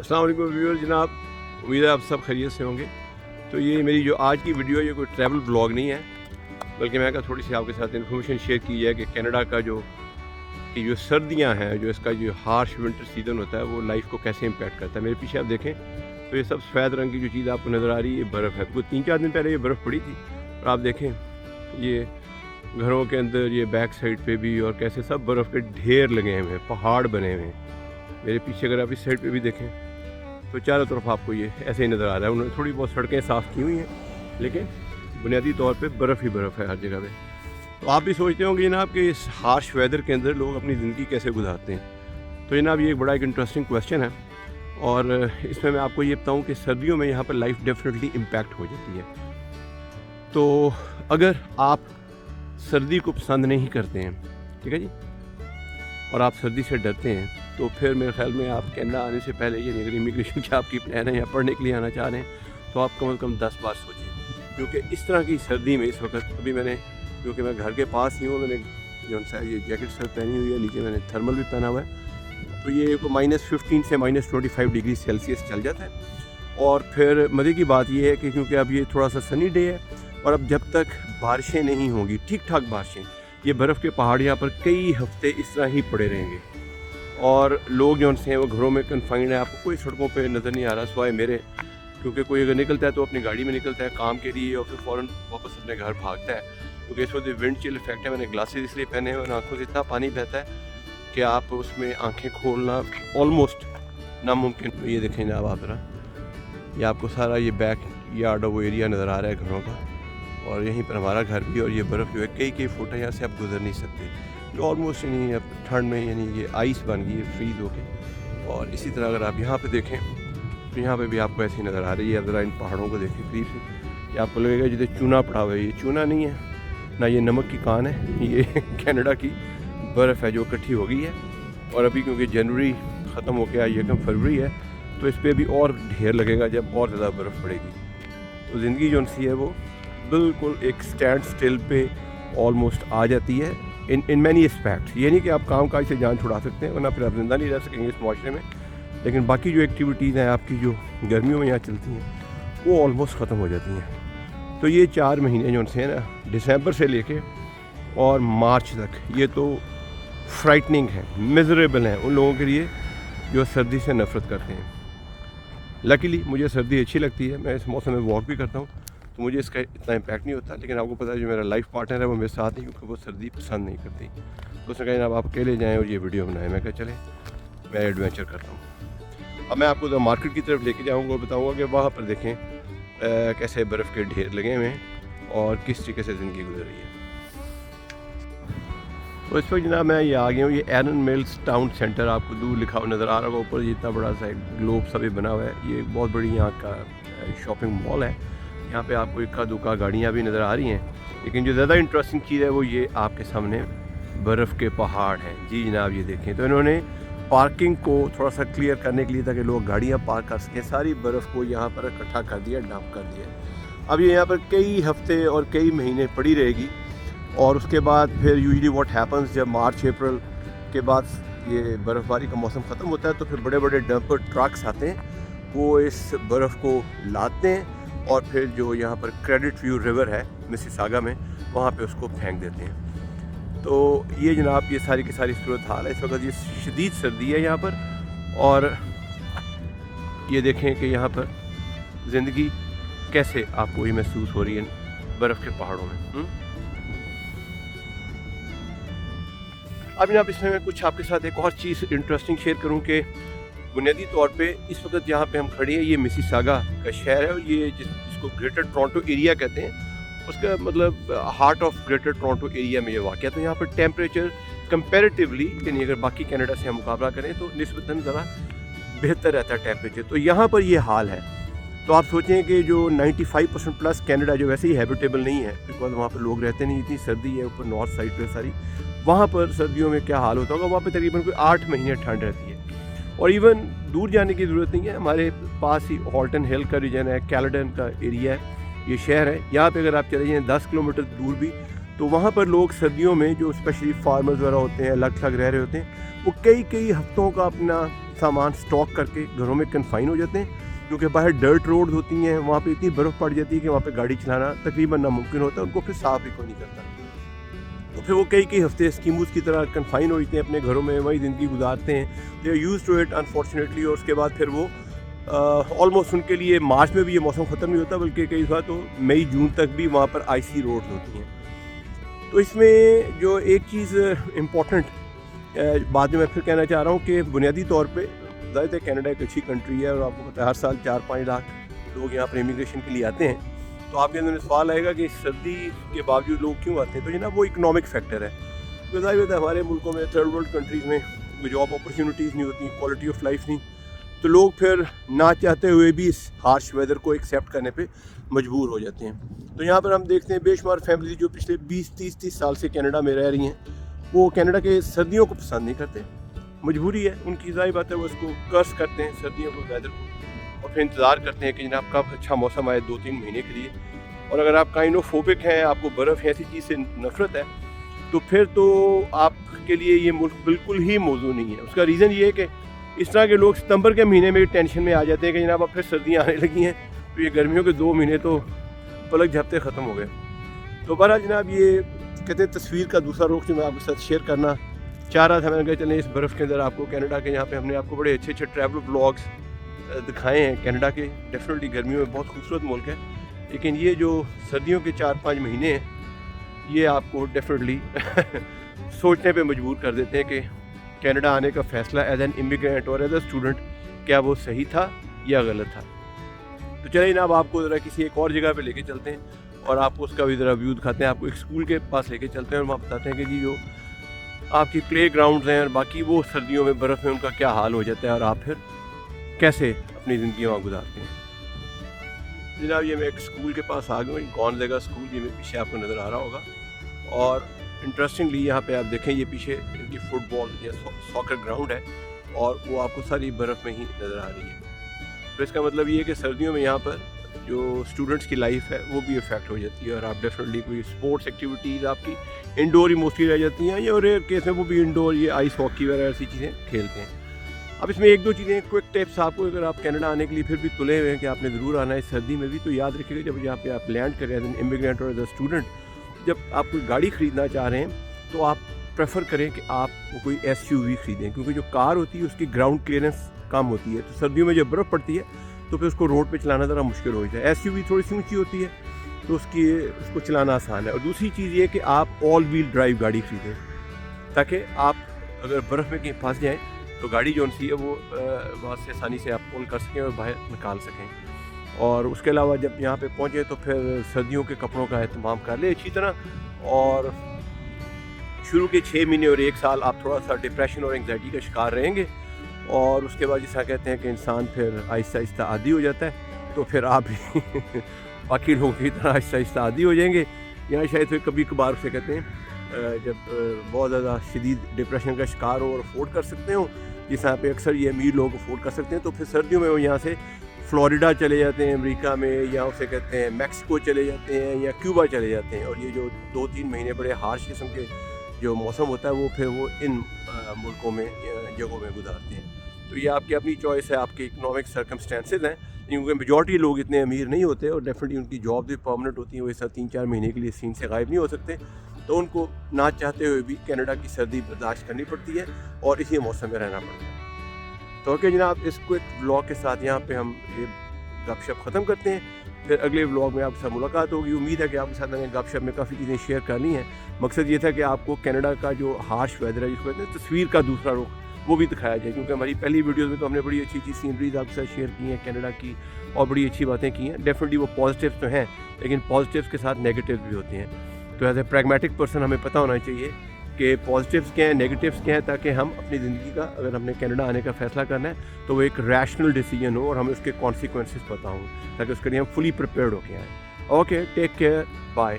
अस्सलाम वालेकुम व्यूअर जनाब, उम्मीद है आप सब खैरियत से होंगे। तो ये मेरी जो आज की वीडियो है ये कोई ट्रैवल ब्लॉग नहीं है, बल्कि मैं कहा थोड़ी सी आपके साथ इन्फॉर्मेशन शेयर की जाए कि कनाडा का जो सर्दियां हैं, जो इसका जो हार्श विंटर सीज़न होता है वो लाइफ को कैसे इम्पैक्ट करता है। मेरे पीछे आप देखें तो ये सब सफ़ेद रंग की जो चीज़ आपको नज़र आ रही है ये बर्फ़ है। तो 3-4 दिन पहले ये बर्फ़ पड़ी थी और आप देखें ये घरों के अंदर ये बैक साइड पे भी और कैसे सब बर्फ़ के ढेर लगे हुए हैं, पहाड़ बने हुए हैं। मेरे पीछे अगर आप इस साइड पे भी देखें तो चारों तरफ आपको ये ऐसे ही नज़र आ रहा है। उन्होंने थोड़ी बहुत सड़कें साफ़ की हुई हैं, लेकिन बुनियादी तौर पे बर्फ़ ही बर्फ़ है हर जगह पे। तो आप भी सोचते होंगे जनाब कि इस हार्श वेदर के अंदर लोग अपनी ज़िंदगी कैसे गुजारते हैं। तो जनाब ये एक बड़ा एक इंटरेस्टिंग क्वेश्चन है और इसमें मैं आपको ये बताऊँ कि सर्दियों में यहाँ पर लाइफ डेफिनेटली इम्पैक्ट हो जाती है। तो अगर आप सर्दी को पसंद नहीं करते हैं, ठीक है जी, और आप सर्दी से डरते हैं, तो फिर मेरे ख्याल में आप कनाडा आने से पहले ये अगर इमिग्रेशन की आपकी प्लान है या पढ़ने के लिए आना चाह रहे हैं तो आप कम से कम 10 बार सोचें, क्योंकि इस तरह की सर्दी में इस वक्त अभी मैंने, क्योंकि मैं घर के पास ही हूँ, मैंने जो सा ये जैकेट सर पहनी हुई है, नीचे मैंने थर्मल भी पहना हुआ है। तो ये -15 से -25 डिग्री सेल्सियस चल जाता है। और फिर मज़े की बात ये है कि क्योंकि अब ये थोड़ा सा सनी डे है और अब जब तक बारिशें नहीं होंगी, ठीक ठाक बारिशें, ये बर्फ़ के पहाड़ यहाँ पर कई हफ्ते इस तरह ही पड़े रहेंगे और लोग जो हैं वो घरों में कन्फाइंड है। आपको कोई सड़कों पे नज़र नहीं आ रहा सिवाय मेरे, क्योंकि कोई अगर निकलता है तो अपनी गाड़ी में निकलता है काम के लिए और फिर फ़ौरन वापस अपने घर भागता है, क्योंकि इस वक्त विंड चिल इफेक्ट है। मैंने ग्लासेस इसलिए पहने हैं और आँखों से इतना पानी बहता है कि आप उसमें आँखें खोलना ऑलमोस्ट नामुमकिन। ये देखें जनाब आप ज़रा, ये आपको सारा ये बैक यार्ड वो एरिया नज़र आ रहा है घरों का, और यहीं पर हमारा घर भी, और ये बर्फ़ जो है कई फुट है, यहाँ से आप गुजर नहीं सकते, जो ऑलमोस्ट यानी अब ठंड में यानी ये आइस बन गई है फ्रीज होके। और इसी तरह अगर आप यहाँ पे देखें तो यहाँ पे भी आपको ऐसी नज़र आ रही है। ज़रा इन पहाड़ों को देखें करीब से, ये आपको लगेगा जैसे चूना पड़ा हुआ है। ये चूना नहीं है ना, ये नमक की कान है, ये कनाडा की बर्फ़ है जो इकट्ठी हो गई है। और अभी क्योंकि जनवरी ख़त्म हो गया, ये कम फरवरी है, तो इस पर भी और ढेर लगेगा जब और ज़्यादा बर्फ़ पड़ेगी। तो ज़िंदगी जो सी है वो बिल्कुल एक स्टैंड स्टिल पे ऑलमोस्ट आ जाती है इन मैनी एस्पेक्ट। ये नहीं कि आप काम काज से जान छुड़ा सकते हैं, वरना फिर आप ज़िंदा नहीं रह सकेंगे इस माशरे में, लेकिन बाकी जो एक्टिविटीज़ हैं आपकी जो गर्मियों में यहाँ चलती हैं वो ऑलमोस्ट ख़त्म हो जाती हैं। तो ये 4 महीने जो हैं ना, दिसंबर से लेके और मार्च तक, ये तो फ्राइटनिंग है, मिजरेबल हैं उन लोगों के लिए जो सर्दी से नफ़रत करते हैं। लकीली मुझे सर्दी अच्छी लगती है, मैं इस मौसम में वॉक भी करता हूँ, तो मुझे इसका इतना इम्पैक्ट नहीं होता। लेकिन आपको पता है जो मेरा लाइफ पार्टनर है वो मेरे साथ नहीं, क्योंकि वो सर्दी पसंद नहीं करती। तो उसने कहा जनाब आप अकेले जाएँ और ये वीडियो बनाएं। मैं कहा चले, मैं एडवेंचर करता हूँ। अब मैं आपको तो मार्केट की तरफ लेके जाऊँगा, बताऊँगा कि वहाँ पर देखें कैसे बर्फ़ के ढेर लगे हुए हैं और किस तरीके से ज़िंदगी गुजर रही है। तो इस वक्त जनाब मैं ये आ गया हूँ, ये एरन मिल्स टाउन सेंटर, आपको दूर लिखा हुआ नज़र आ रहा होगा ऊपर, ये इतना बड़ा सा ग्लोब सा भी बना हुआ है। ये बहुत बड़ी यहाँ का शॉपिंग मॉल है। यहाँ पे आपको इक्का दुक्का गाड़ियाँ भी नज़र आ रही हैं, लेकिन जो ज़्यादा इंटरेस्टिंग चीज़ है वो ये आपके सामने बर्फ़ के पहाड़ हैं। जी जनाब ये देखें, तो इन्होंने पार्किंग को थोड़ा सा क्लियर करने के लिए ताकि लोग गाड़ियाँ पार्क कर सकें, सारी बर्फ़ को यहाँ पर इकट्ठा कर दिया, डंप कर दिया। अब ये यहाँ पर कई हफ्ते और कई महीने पड़ी रहेगी और उसके बाद फिर यूजली व्हाट हैपन्स, जब मार्च अप्रैल के बाद ये बर्फ़बारी का मौसम ख़त्म होता है तो फिर बड़े बड़े डंपर ट्रक्स आते हैं, वो इस बर्फ़ को लाते हैं और फिर जो यहाँ पर क्रेडिट व्यू रिवर है मिसिसागा में, वहाँ पे उसको फेंक देते हैं। तो ये जनाब ये सारी की सारी सूरत हाल है। इस वक्त ये शदीद सर्दी है यहाँ पर, और ये देखें कि यहाँ पर ज़िंदगी कैसे आपको ये महसूस हो रही है बर्फ़ के पहाड़ों में। अब जनाब इसमें मैं कुछ आपके साथ एक और चीज़ इंटरेस्टिंग शेयर करूँ कि बुनियादी तौर पे इस वक्त जहाँ पे हम खड़े हैं ये मिसिसागा का शहर है, और ये जिसको ग्रेटर टोरंटो एरिया कहते हैं, उसका मतलब heart of greater Toronto area में ये वाक़ है। तो यहाँ पर टेम्परेचर कंपैरेटिवली, यानी अगर बाकी कनाडा से हम मुकाबला करें तो निस्बतन ज़रा बेहतर रहता है टेम्परेचर। तो यहाँ पर ये हाल है। तो आप सोचें कि जो 95% प्लस कनाडा जो वैसे ही हैबिटेबल नहीं है, बिकॉज वहाँ पर लोग रहते नहीं, इतनी सर्दी है ऊपर नॉर्थ साइड पर सारी, वहाँ पर सर्दियों में क्या हाल होता होगा। वहाँ पर तकरीबन कोई 8 महीने ठंड रहती है और इवन दूर जाने की ज़रूरत नहीं है। हमारे पास ही हॉल्टन हिल का रीजन है, कैलेडन का एरिया है, ये शहर है। यहाँ पे अगर आप चले जाएँ 10 किलोमीटर दूर भी, तो वहाँ पर लोग सर्दियों में जो स्पेशली फार्मर्स वगैरह होते हैं, अलग थलग रह रहे होते हैं, वो कई हफ्तों का अपना सामान स्टॉक करके घरों में कन्फाइन हो जाते हैं, क्योंकि बाहर डर्ट रोड होती हैं, वहाँ पे इतनी बर्फ़ पड़ जाती है कि वहाँ पे गाड़ी चलाना तकरीबन नामुमकिन होता है, उनको फिर साफ़ भी कोई नहीं करता। तो फिर वो कई हफ्ते स्कीमूस की तरह कन्फाइन हो जाते हैं अपने घरों में, वही ज़िंदगी गुजारते हैं। They are used to it unfortunately. और उसके बाद फिर वो ऑलमोस्ट उनके लिए मार्च में भी ये मौसम ख़त्म नहीं होता, बल्कि कई बार तो मई जून तक भी वहाँ पर आइसी रोड्स होती हैं। तो इसमें जो एक चीज़ इम्पॉर्टेंट बात जो मैं फिर कहना चाह रहा हूँ कि बुनियादी तौर पे ज़ाहिर है कनाडा एक अच्छी कंट्री है, और आपको पता है हर साल 4-5 लाख लोग यहाँ पर इमिग्रेशन के लिए आते हैं। तो आपके अंदर सवाल आएगा कि सर्दी के बावजूद लोग क्यों आते हैं, तो जनाब वो इकोनॉमिक फैक्टर है। तो ज़ाहिर है हमारे मुल्कों में, थर्ड वर्ल्ड कंट्रीज़ में जॉब अपॉर्चुनिटीज़ नहीं होती, क्वालिटी ऑफ लाइफ नहीं, तो लोग फिर ना चाहते हुए भी इस हार्श वेदर को एक्सेप्ट करने पे मजबूर हो जाते हैं। तो यहाँ पर हम देखते हैं बेशुमार फैमिली जो पिछले 20-30 साल से कनाडा में रह रही हैं, वो कनाडा के सर्दियों को पसंद नहीं करते, मजबूरी है उनकी, ज़ाहिर बात है वो इसको कर्स करते हैं सर्दियों को, वेदर को, और फिर इंतज़ार करते हैं कि जनाब कब अच्छा मौसम आए 2-3 महीने के लिए। और अगर आप काइनोफोबिक हैं, आपको बर्फ़ ऐसी चीज़ से नफ़रत है, तो फिर तो आपके लिए ये मुल्क बिल्कुल ही मौजू नहीं है। उसका रीज़न ये है कि इस तरह के लोग सितंबर के महीने में टेंशन में आ जाते हैं कि जनाब अब फिर सर्दियाँ आने लगी हैं, तो ये गर्मियों के 2 महीने तो पलक झपते ख़त्म हो गए। तो बहरहाल जनाब ये कहते हैं तस्वीर का दूसरा रुख जो मैं आपके साथ शेयर करना चाह रहा था। मैंने कहा चलें इस बर्फ़ के अंदर आपको कनाडा के, यहाँ पे हमने आपको बड़े अच्छे ट्रैवल ब्लॉग्स दिखाए हैं कनाडा के। डेफिनेटली गर्मियों में बहुत खूबसूरत मुल्क है, लेकिन ये जो सर्दियों के 4-5 महीने हैं, ये आपको डेफिनेटली सोचने पे मजबूर कर देते हैं कि कनाडा आने का फ़ैसला एज एन इमिग्रेंट और एज ए स्टूडेंट क्या वो सही था या गलत था। तो चलिए ना, अब आपको ज़रा किसी एक और जगह पे लेके चलते हैं और आपको उसका भी ज़रा व्यू दिखाते हैं। आपको एक स्कूल के पास लेके चलते हैं और वहाँ बताते हैं कि जी जो आपकी प्ले ग्राउंड्स हैं और बाकी वो सर्दियों में बर्फ़ में उनका क्या हाल हो जाता है, और आप फिर कैसे अपनी ज़िंदगी वहाँ गुजारते हैं। जनाब ये मैं एक स्कूल के पास आ गया हूँ, गॉनज़ागा स्कूल, ये मेरे पीछे आपको नज़र आ रहा होगा। और इंटरेस्टिंगली यहाँ पे आप देखें, ये पीछे इनकी फुटबॉल या सॉकर ग्राउंड है, और वो आपको सारी बर्फ़ में ही नज़र आ रही है। तो इसका मतलब ये है कि सर्दियों में यहाँ पर जो स्टूडेंट्स की लाइफ है वो भी इफ़ेक्ट हो जाती है, और आप डेफिनेटली कोई स्पोर्ट्स एक्टिविटीज़ आपकी इंडोर ही मोस्टली रह जाती हैं, या रेयर केस में वो भी इंडोर ये आइस हॉकी वगैरह ऐसी चीज़ें खेलते हैं। अब इसमें 1-2 चीज़ें क्विक टिप्स आपको, अगर आप कनाडा आने के लिए फिर भी तुले हुए हैं कि आपने ज़रूर आना है सर्दी में भी, तो याद रखिएगा जब यहाँ पे आप लैंड करें एज एन इमिग्रेंट और एज अ स्टूडेंट, जब आप कोई गाड़ी ख़रीदना चाह रहे हैं तो आप प्रेफर करें कि आप कोई SUV ख़रीदें, क्योंकि जो कार होती है उसकी ग्राउंड क्लियरेंस कम होती है। तो सर्दियों में जब बर्फ़ पड़ती है तो फिर उसको रोड पे चलाना ज़रा मुश्किल हो जाता है। SUV थोड़ी सी ऊँची होती है तो उसको चलाना आसान है। और दूसरी चीज़ ये कि आप ऑल व्हील ड्राइव गाड़ी ख़रीदें, ताकि आप अगर बर्फ़ में कहीं फंस जाएँ तो गाड़ी जो सी है वो वहाँ से आसानी से आप पुल कर सकें और बाहर निकाल सकें। और उसके अलावा जब यहाँ पे पहुँचे तो फिर सर्दियों के कपड़ों का एहतमाम कर लें अच्छी तरह। और शुरू के 6 महीने और 1 साल आप थोड़ा सा डिप्रेशन और एंग्जाइटी का शिकार रहेंगे, और उसके बाद जैसा कहते हैं कि इंसान फिर आहिस्ता आहिस्ता आदी हो जाता है, तो फिर आप भी बाकी लोगों की तरह आहिस्ता आहिस्ता आदी हो जाएंगे। यहाँ शायद फिर कभी कभार से कहते हैं जब बहुत ज़्यादा शदीद डिप्रेशन का शिकार हो और अफोर्ड कर सकते हो, जिस यहाँ पे अक्सर ये अमीर लोग अफोर्ड कर सकते हैं, तो फिर सर्दियों में वो यहाँ से फ्लोरिडा चले जाते हैं अमेरिका में, या उसे कहते हैं मैक्सिको चले जाते हैं, या क्यूबा चले जाते हैं। और ये जो 2-3 महीने बड़े हार्श किस्म के जो मौसम होता है वो फिर वो इन मुल्कों में जगहों में गुजारते हैं। तो ये आपकी अपनी चॉइस है, आपके इकोनॉमिक सर्कमस्टेंसेज हैं, क्योंकि मेजॉरिटी लोग इतने अमीर नहीं होते और डेफिनेटली उनकी जॉब भी परमानेंट होती है, वो ऐसा 3-4 महीने के लिए सीन से गायब नहीं हो सकते, तो उनको ना चाहते हुए भी कनाडा की सर्दी बर्दाश्त करनी पड़ती है और इसी मौसम में रहना पड़ता है। तो ओके जनाब, इस क्विक व्लॉग के साथ यहाँ पे हम ये गपशप ख़त्म करते हैं। फिर अगले व्लॉग में आपके साथ मुलाकात होगी। उम्मीद है कि आपके साथ मैंने गपशप में काफ़ी चीज़ें शेयर कर ली हैं। मकसद ये था कि आपको कनाडा का जो हार्श वेदर है, जिसको कहते हैं तस्वीर का दूसरा रुख, वो भी दिखाया जाए, क्योंकि हमारी पहली वीडियोज़ में तो हमने बड़ी अच्छी अच्छी सीनरीज आपके साथ शेयर की हैं कनाडा की, और बड़ी अच्छी बातें की हैं। डेफिनेटली वो पॉजिटिव्स तो हैं, लेकिन पॉजिटिव्स के साथ नेगेटिव्स भी होते हैं। तो एज ए प्रैग्मेटिक पर्सन हमें पता होना चाहिए कि पॉजिटिव्स क्या हैं, नेगेटिव्स क्या हैं, ताकि हम अपनी ज़िंदगी का, अगर हमने कनाडा आने का फ़ैसला करना है तो वो एक रैशनल डिसीजन हो और हमें उसके कॉन्सिक्वेंसेस पता हों, ताकि उसके लिए हम फुली प्रिपेयर्ड होके आएँ। Okay, take care, bye.